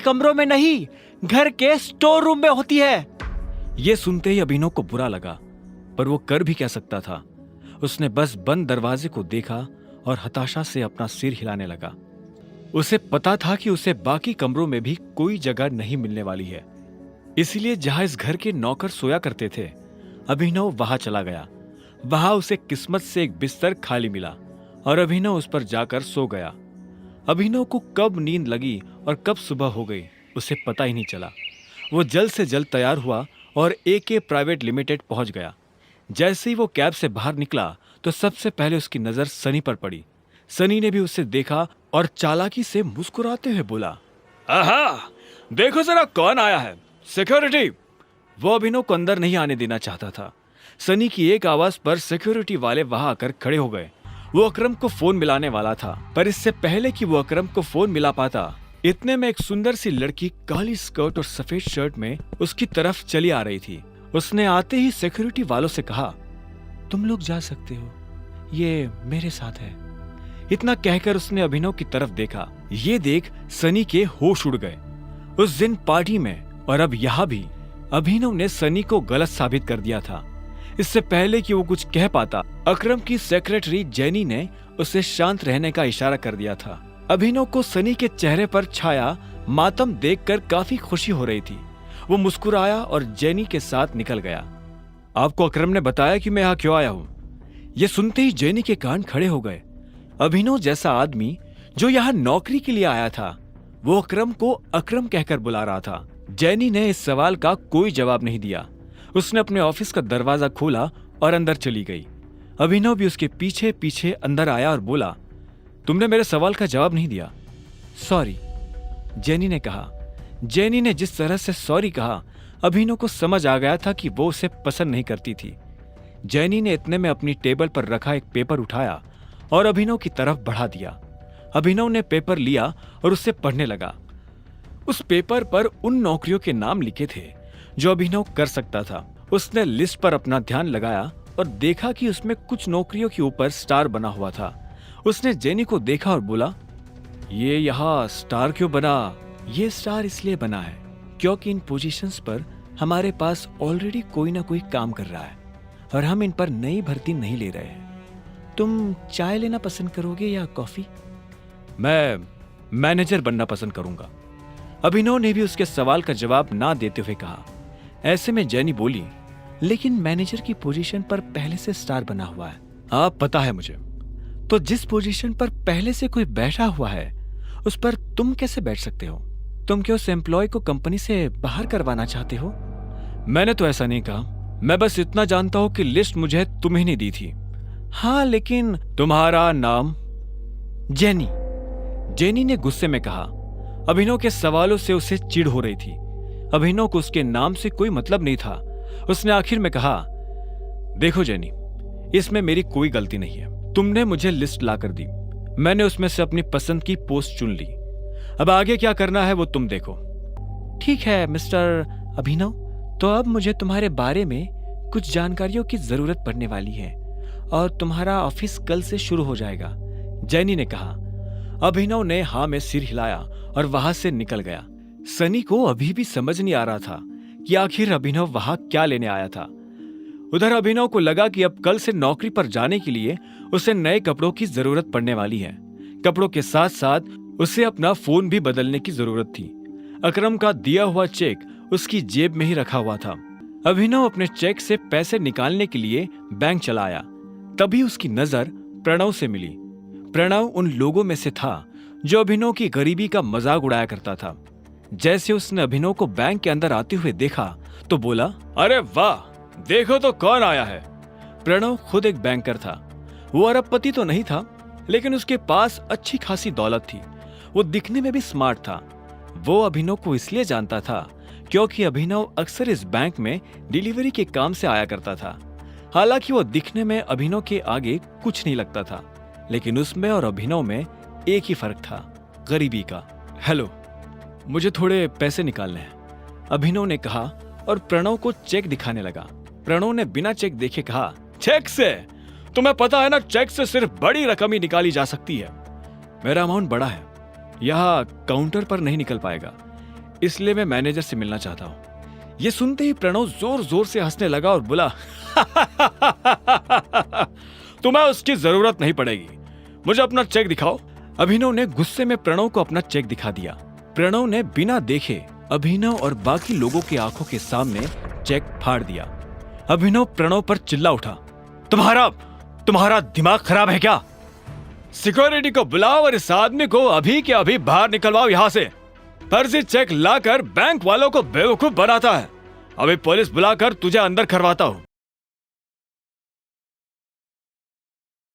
कमरों में नहीं, घर के स्टोर रूम में होती है। ये सुनते ही अभिनव को बुरा लगा, पर वो कर भी क्या सकता था। उसने बस बंद दरवाजे को देखा और हताशा से अपना सिर हिलाने लगा। उसे पता था कि उसे बाकी कमरों में भी कोई जगह नहीं मिलने वाली है, इसीलिए जहां इस घर के नौकर सोया करते थे, अभिनव वहां चला गया। वहां उसे किस्मत से एक बिस्तर खाली मिला और अभिनव उस पर जाकर सो गया। अभिनव को कब नींद लगी और कब सुबह हो गई उसे पता ही नहीं चला। वो जल्द से जल्द तैयार हुआ और AK प्राइवेट लिमिटेड पहुंच गया। जैसे ही वो कैब से बाहर निकला तो सबसे पहले उसकी नजर सनी पर पड़ी। सनी ने भी उसे देखा और चालाकी से मुस्कुराते हुए बोला, आहा, देखो जरा कौन आया है, सिक्योरिटी। वो अभिनव को अंदर नहीं आने देना चाहता था। सनी की एक आवाज पर सिक्योरिटी वाले वहां आकर खड़े हो गए। वो अकरम को फोन मिलाने वाला था, पर इससे पहले कि वो अकरम को फोन मिला पाता, इतने में एक सुंदर सी लड़की काली स्कर्ट और सफेद शर्ट में उसकी तरफ चली आ रही थी। उसने आते ही सिक्योरिटी वालों से कहा, तुम लोग जा सकते हो, ये मेरे साथ है। इतना कहकर उसने अभिनव की तरफ देखा। ये देख सनी के होश उड़ गए। उस दिन पार्टी में और अब यहाँ भी अभिनव ने सनी को गलत साबित कर दिया था। इससे पहले कि वो कुछ कह पाता, अकरम की सेक्रेटरी जेनी ने उसे शांत रहने का इशारा कर दिया था। अभिनव को सनी के चेहरे पर छाया मातम देखकर काफी खुशी हो रही थी। वो मुस्कुराया और जेनी के साथ निकल गया। आपको अकरम ने बताया कि मैं यहाँ क्यों आया हूँ। ये सुनते ही जेनी के कान खड़े हो गए। अभिनव जैसा आदमी जो यहाँ नौकरी के लिए आया था, वो अकरम को अकरम कहकर बुला रहा था। जेनी ने इस सवाल का कोई जवाब नहीं दिया। उसने अपने ऑफिस का दरवाजा खोला और अंदर चली गई। अभिनव भी उसके पीछे पीछे अंदर आया और बोला, तुमने मेरे सवाल का जवाब नहीं दिया। सॉरी, जेनी ने कहा। जेनी ने जिस तरह से सॉरी कहा, अभिनव को समझ आ गया था कि वो उसे पसंद नहीं करती थी। जेनी ने इतने में अपनी टेबल पर रखा एक पेपर उठाया और अभिनव की तरफ बढ़ा दिया। अभिनव ने पेपर लिया और उसे पढ़ने लगा। उस पेपर पर उन नौकरियों के नाम लिखे थे जो अभिनव कर सकता था। उसने लिस्ट पर अपना ध्यान लगाया और देखा कि उसमें कुछ नौकरियों के ऊपर स्टार बना हुआ था। उसने जेनी को देखा और बोला, ये यहाँ स्टार क्यों बना? ये स्टार इसलिए बना है क्योंकि इन पोजीशंस पर हमारे पास ऑलरेडी कोई ना कोई काम कर रहा है और हम इन पर नई भर्ती नहीं ले रहे हैं। तुम चाय लेना पसंद करोगे या कॉफी? मैं मैनेजर बनना पसंद करूंगा। अभिनव ने भी उसके सवाल का जवाब ना देते हुए कहा। ऐसे में जेनी बोली, लेकिन मैनेजर की पोजीशन पर पहले से स्टार बना हुआ है। आप पता है मुझे। तो जिस पोजीशन पर पहले से कोई बैठा हुआ है उस पर तुम कैसे बैठ सकते हो? तुम क्या उस एम्प्लॉय को कंपनी से बाहर करवाना चाहते हो? मैंने तो ऐसा नहीं कहा। मैं बस इतना जानता हूं कि लिस्ट मुझे तुम्हें नहीं दी थी। हाँ, लेकिन तुम्हारा नाम? जेनी। जेनी ने गुस्से में कहा। अभिनव के सवालों से उसे चिढ़ हो रही थी। अभिनव को उसके नाम से कोई मतलब नहीं था। उसने आखिर में कहा, देखो जेनी, इसमें मेरी कोई गलती नहीं है। तुमने मुझे लिस्ट लाकर दी, मैंने उसमें से अपनी पसंद की पोस्ट चुन ली। अब आगे क्या करना है वो तुम देखो। ठीक है मिस्टर अभिनव, तो अब मुझे तुम्हारे बारे में कुछ जानकारियों की जरूरत पड़ने वाली है और तुम्हारा ऑफिस कल से शुरू हो जाएगा, जेनी ने कहा। अभिनव ने हाँ में सिर हिलाया और वहां से निकल गया। सनी को अभी भी समझ नहीं आ रहा था कि आखिर अभिनव वहां क्या लेने आया था। उधर अभिनव को लगा कि अब कल से नौकरी पर जाने के लिए उसे नए कपड़ों की जरूरत पड़ने वाली है। कपड़ों के साथ साथ उसे अपना फोन भी बदलने की जरूरत थी। अकरम का दिया हुआ चेक उसकी जेब में ही रखा हुआ था। अभिनव अपने चेक से पैसे निकालने के लिए बैंक चला आया। तभी उसकी नजर प्रणव से मिली। प्रणव उन लोगों में से था जो अभिनव की गरीबी का मजाक उड़ाया करता था। जैसे उसने अभिनव को बैंक के अंदर आते हुए देखा तो बोला, अरे वाह, देखो तो कौन आया है। प्रणव खुद एक बैंकर था। वो अरबपति तो नहीं था, लेकिन उसके पास अच्छी खासी दौलत थी। वो दिखने में भी स्मार्ट था। वो अभिनव को इसलिए जानता था क्योंकि अभिनव अक्सर इस बैंक में डिलीवरी के काम से आया करता था। हालांकि वो दिखने में अभिनव के आगे कुछ नहीं लगता था, लेकिन उसमें और अभिनव में एक ही फर्क था, गरीबी का। हेलो, मुझे थोड़े पैसे निकालने हैं, अभिनव ने कहा और प्रणव को चेक दिखाने लगा। प्रणव ने बिना चेक देखे कहा, चेक से? तुम्हें पता है ना, चेक से सिर्फ बड़ी रकम ही निकाली जा सकती है। मेरा अमाउंट बड़ा है, यहाँ काउंटर पर नहीं निकल पाएगा, इसलिए मैं मैनेजर से मिलना चाहता हूँ। ये सुनते ही प्रणव जोर जोर से हंसने लगा और बोला, तुम्हें उसकी जरूरत नहीं पड़ेगी, मुझे अपना चेक दिखाओ। अभिनव ने गुस्से में प्रणव को अपना चेक दिखा दिया। प्रणव ने बिना देखे अभिनव और बाकी लोगों की आंखों के सामने चेक फाड़ दिया। अभिनव प्रणव पर चिल्ला उठा, तुम्हारा दिमाग खराब है क्या? सिक्योरिटी को बुलाओ और इस आदमी को अभी के अभी बाहर निकलवाओ यहां से। फर्जी चेक लाकर बैंक वालों को बेवकूफ बनाता है। अभी पुलिस बुलाकर तुझे अंदर करवाता हूं।